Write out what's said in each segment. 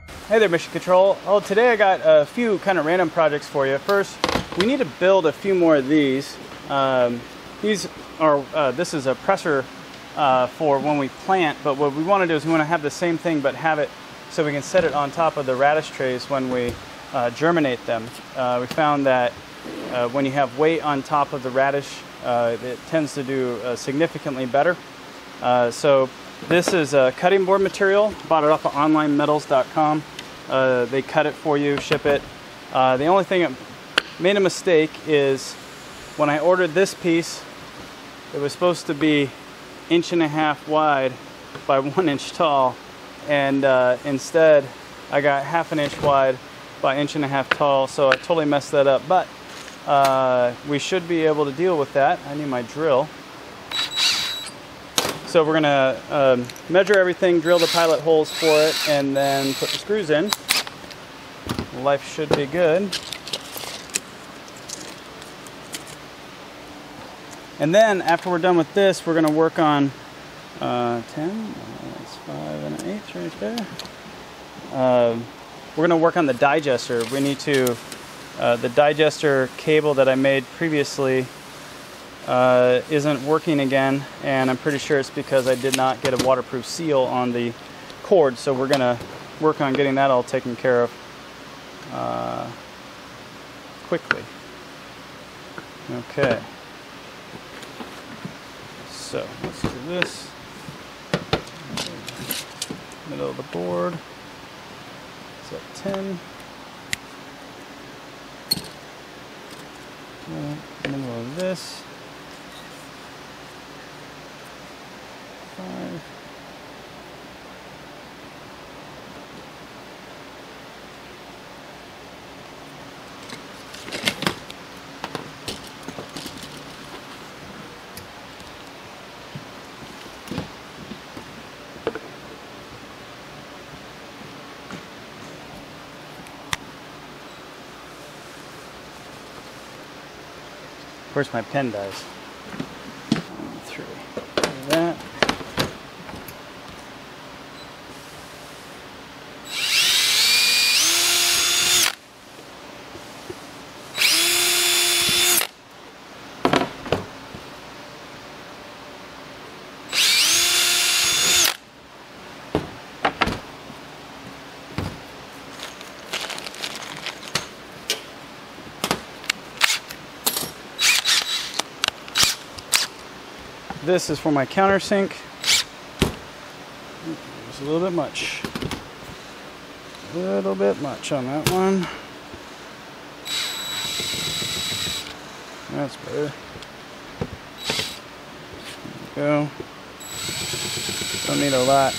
Hey there, Mission Control. Oh, today I got a few kind of random projects for you. First, we need to build a few more of these. This is a presser for when we plant, but what we want to do is we want to have the same thing but have it so we can set it on top of the radish trays when we germinate them. We found that when you have weight on top of the radish, it tends to do significantly better. So this is a cutting board material. Bought it off of onlinemetals.com. They cut it for you, ship it. The only thing that made a mistake is when I ordered this piece, it was supposed to be 1.5 inches wide by 1 inch tall, and instead I got 1/2 inch wide by 1.5 inches tall, so I totally messed that up. But we should be able to deal with that. I need my drill. So we're gonna measure everything, drill the pilot holes for it, and then put the screws in. Life should be good. And then after we're done with this, we're gonna work on 10, that's 5 1/8 right there. We're gonna work on the digester. We need to, the digester cable that I made previously isn't working again, and I'm pretty sure it's because I did not get a waterproof seal on the cord, so we're gonna work on getting that all taken care of quickly. Okay, so let's do this. Middle of the board, it's at 10. Middle of this. 5. Of course, my pen dies. 3. Do that. This is for my countersink. There's a little bit much. A little bit much on that one. That's better. There we go. Don't need a lot.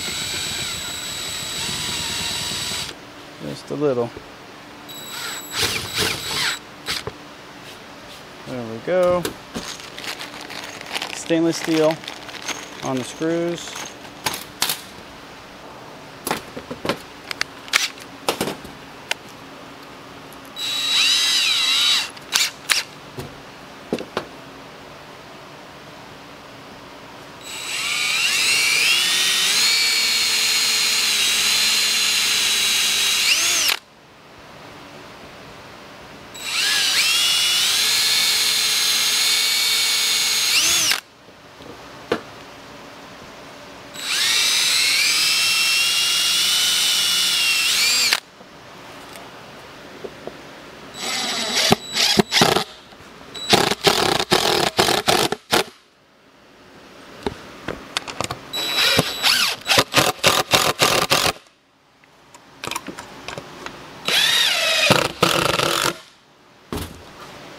Just a little. There we go. Stainless steel on the screws.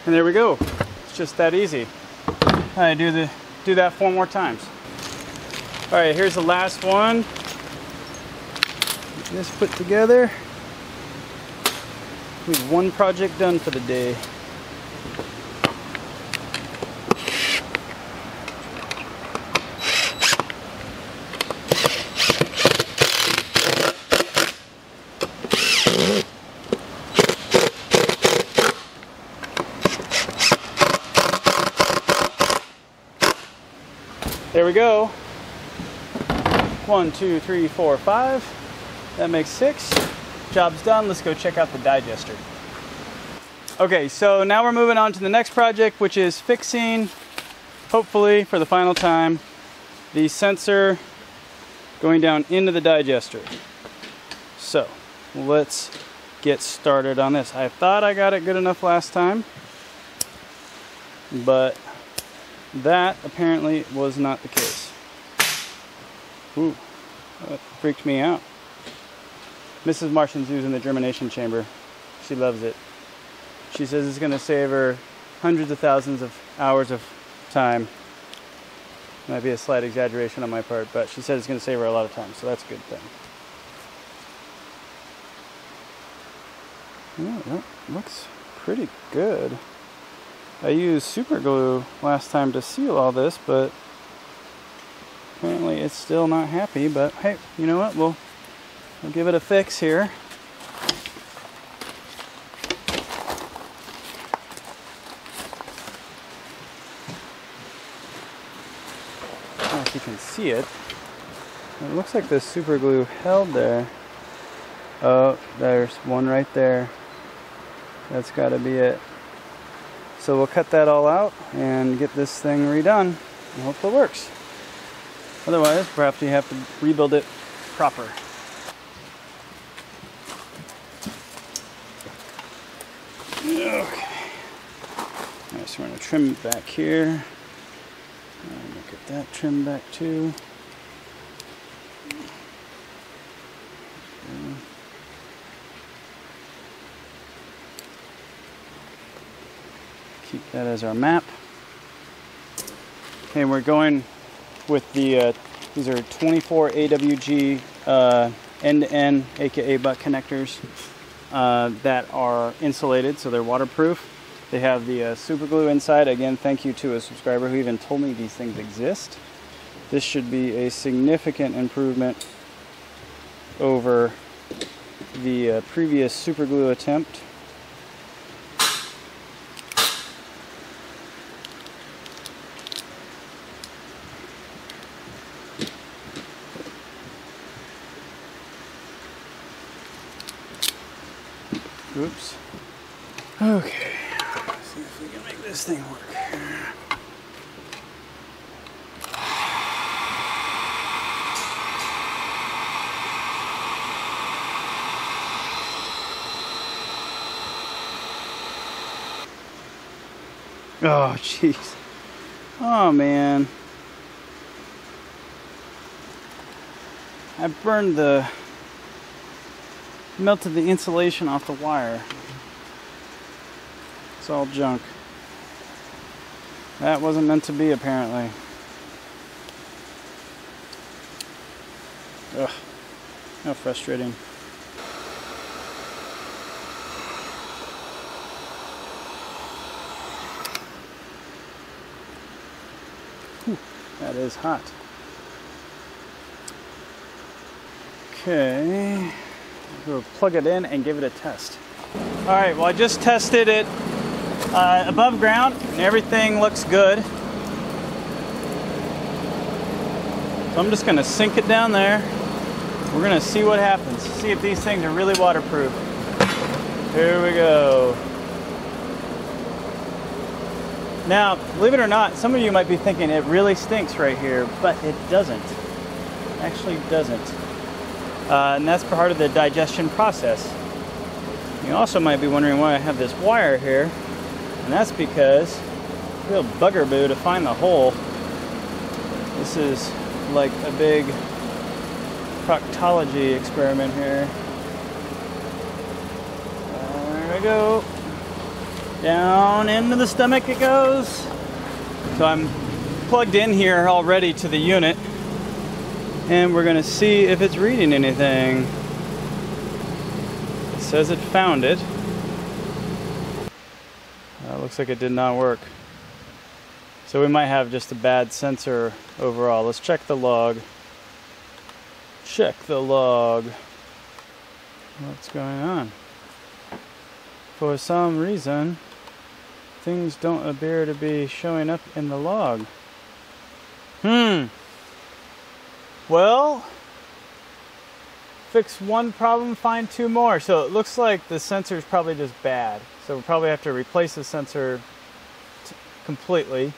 And there we go. It's just that easy. I do that 4 more times. All right, here's the last one. Get this put together. We have 1 project done for the day. There we go. 1, 2, 3, 4, 5. That makes 6. job's done. Let's go check out the digester. Okay, so now we're moving on to the next project, which is fixing, hopefully for the final time, the sensor going down into the digester. So let's get started on this. I thought I got it good enough last time, but that apparently was not the case. Ooh, that freaked me out. Mrs. Martian's using the germination chamber. She loves it. She says it's going to save her hundreds of thousands of hours of time. Might be a slight exaggeration on my part, but she said it's going to save her a lot of time, so that's a good thing. Yeah, that looks pretty good. I used super glue last time to seal all this, but apparently it's still not happy. But hey, you know what? We'll give it a fix here. If you can see it, it looks like the super glue held there. Oh, there's one right there. That's got to be it. So we'll cut that all out and get this thing redone. I hope it works. Otherwise, perhaps you have to rebuild it proper. Okay. Alright, so we're going to trim back here. Look at that trim back too. Okay. Keep that as our map. Okay, we're going with the, these are 24 AWG end-to-end, aka butt connectors that are insulated, so they're waterproof. They have the super glue inside. Again, thank you to a subscriber who even told me these things exist. This should be a significant improvement over the previous super glue attempt. Oops. Okay. Let's see if we can make this thing work. Oh, jeez. Oh, man. I burned melted the insulation off the wire. It's all junk. That wasn't meant to be, apparently. Ugh, how frustrating. Whew, that is hot. Okay, we'll plug it in and give it a test. All right, well, I just tested it above ground and everything looks good. So I'm just gonna sink it down there. We're gonna see what happens. See if these things are really waterproof. Here we go. Now, believe it or not, some of you might be thinking it really stinks right here, but it doesn't. It actually doesn't. And that's part of the digestion process. You also might be wondering why I have this wire here, and that's because it's a real bugaboo to find the hole. This is like a big proctology experiment here. There we go. Down into the stomach it goes. So I'm plugged in here already to the unit, and we're gonna see if it's reading anything. It says it found it. Looks like it did not work. So we might have just a bad sensor overall. Let's check the log. Check the log. What's going on? For some reason, things don't appear to be showing up in the log. Well, fix one problem, find two more. So it looks like the sensor is probably just bad. So we'll probably have to replace the sensor completely.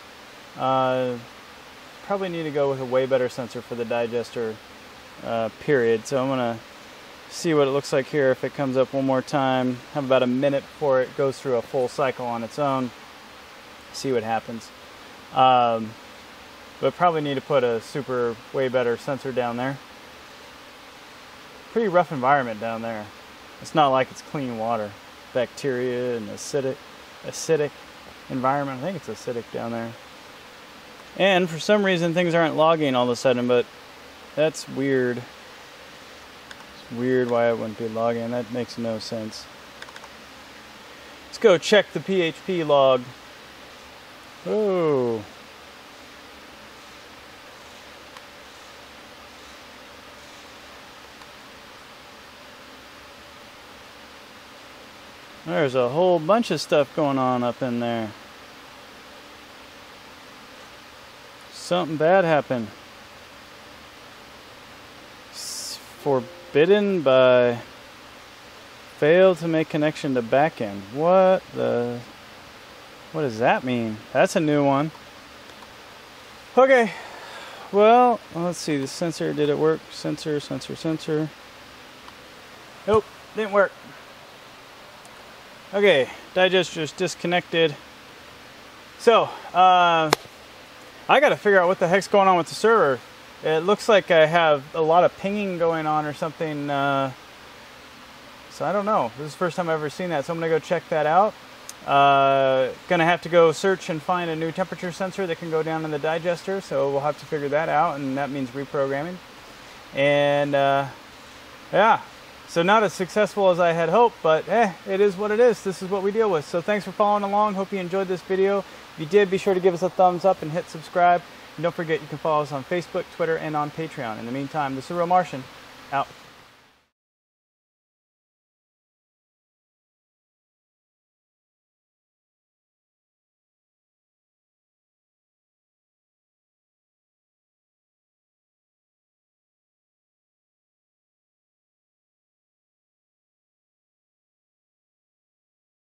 Probably need to go with a way better sensor for the digester, period. So I'm gonna see what it looks like here if it comes up one more time. Have about a minute before it goes through a full cycle on its own. See what happens. But probably need to put a super way better sensor down there. Pretty rough environment down there. It's not like it's clean water. Bacteria and acidic environment. I think it's acidic down there. And for some reason things aren't logging all of a sudden, but that's weird. It's weird why it wouldn't be logging. That makes no sense. Let's go check the PHP log. Oh. There's a whole bunch of stuff going on up in there. Something bad happened. Forbidden by failed to make connection to backend. What does that mean? That's a new one. Okay. Well, let's see. The sensor, did it work? Sensor. Nope, didn't work. Okay, digester's disconnected. So, I gotta figure out what the heck's going on with the server. It looks like I have a lot of pinging going on or something. So I don't know. This is the first time I've ever seen that, so I'm gonna go check that out. Gonna have to go search and find a new temperature sensor that can go down in the digester, so we'll have to figure that out, and that means reprogramming. And yeah. So not as successful as I had hoped, but it is what it is. This is what we deal with. So thanks for following along. Hope you enjoyed this video. If you did, be sure to give us a thumbs up and hit subscribe. And don't forget, you can follow us on Facebook, Twitter, and on Patreon. In the meantime, this is TheRealMartian, out.